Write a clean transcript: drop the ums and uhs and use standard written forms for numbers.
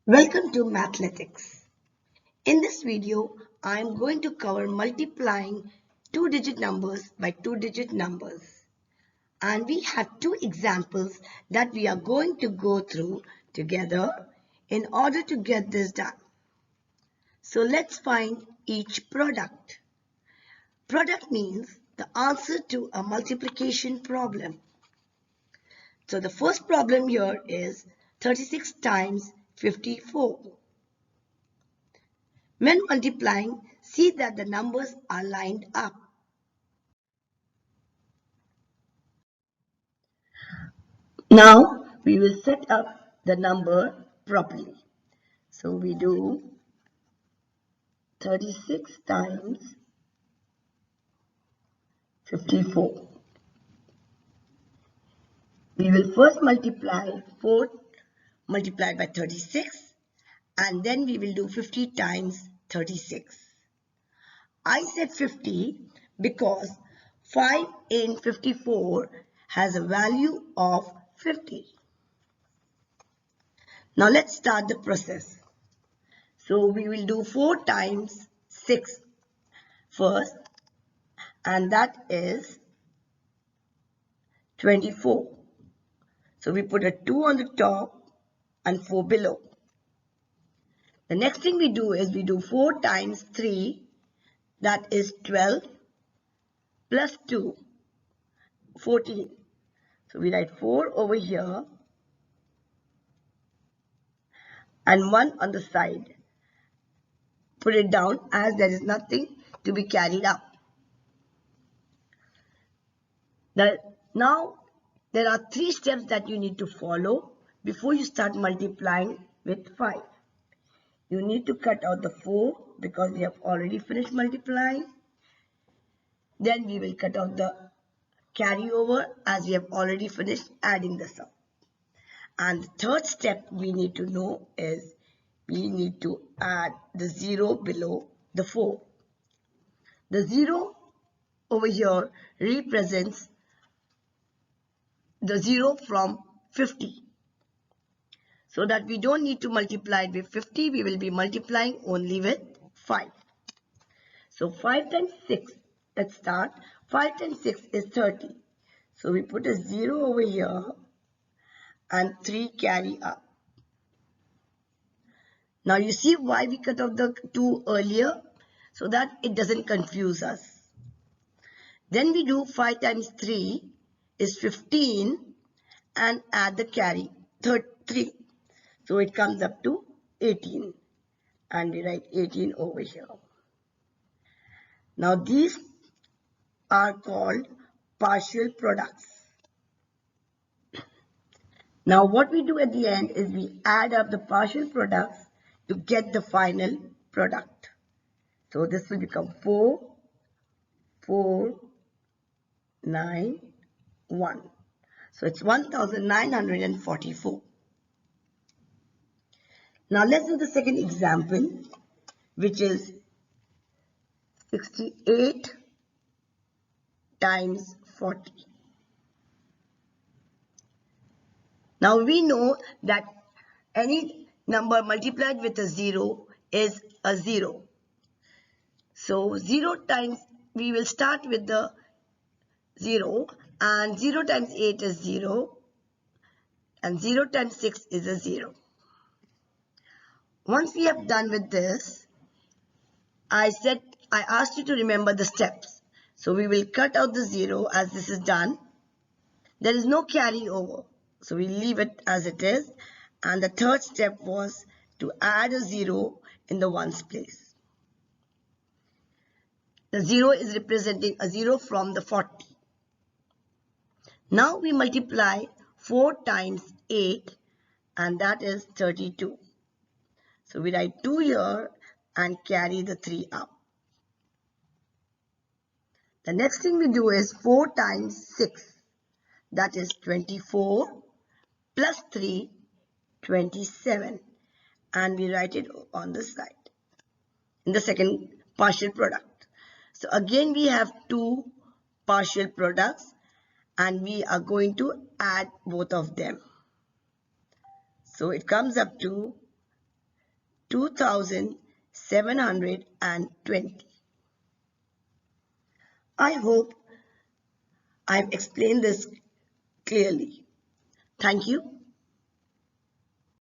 Welcome to Mathletics. In this video, I am going to cover multiplying two-digit numbers by two-digit numbers. And we have two examples that we are going to go through together in order to get this done. So let's find each product. Product means the answer to a multiplication problem. So the first problem here is 36 times 54. When multiplying, see that the numbers are lined up. Now we will set up the number properly. So we do 36 times 54. We will first multiply 4 multiplied by 36 and then we will do 50 times 36. I said 50 because 5 in 54 has a value of 50. Now let's start the process. So we will do 4 times 6 first, and that is 24. So we put a 2 on the top and 4 below. The next thing we do is we do 4 times 3, that is 12, plus 2, 14. So we write 4 over here and 1 on the side. Put it down as there is nothing to be carried up. Now there are 3 steps that you need to follow before you start multiplying with 5. You need to cut out the 4 because we have already finished multiplying. Then we will cut out the carryover as we have already finished adding the sum. And the third step we need to know is we need to add the 0 below the 4. The 0 over here represents the 0 from 50. So that we don't need to multiply it with 50, we will be multiplying only with 5. So 5 times 6, let's start. 5 times 6 is 30. So we put a 0 over here and 3 carry up. Now you see why we cut off the 2 earlier? So that it doesn't confuse us. Then we do 5 times 3 is 15 and add the carry 3. So it comes up to 18 and we write 18 over here. Now these are called partial products. Now what we do at the end is we add up the partial products to get the final product. So this will become 4, 4, 9, 1. So it's 1944. Now let's do the second example, which is 68 times 40. Now we know that any number multiplied with a 0 is a 0. So 0 times, we will start with the 0 and 0 times 8 is 0 and 0 times 6 is a 0. Once we have done with this, I asked you to remember the steps. So we will cut out the 0 as this is done. There is no carryover. So we leave it as it is. And the third step was to add a 0 in the ones place. The 0 is representing a 0 from the 40. Now we multiply 4 times 8 and that is 32. So we write 2 here and carry the 3 up. The next thing we do is 4 times 6, that is 24, plus 3, 27, and we write it on the side in the second partial product. So again we have 2 partial products and we are going to add both of them. So it comes up to 2720. I hope I've explained this clearly. Thank you.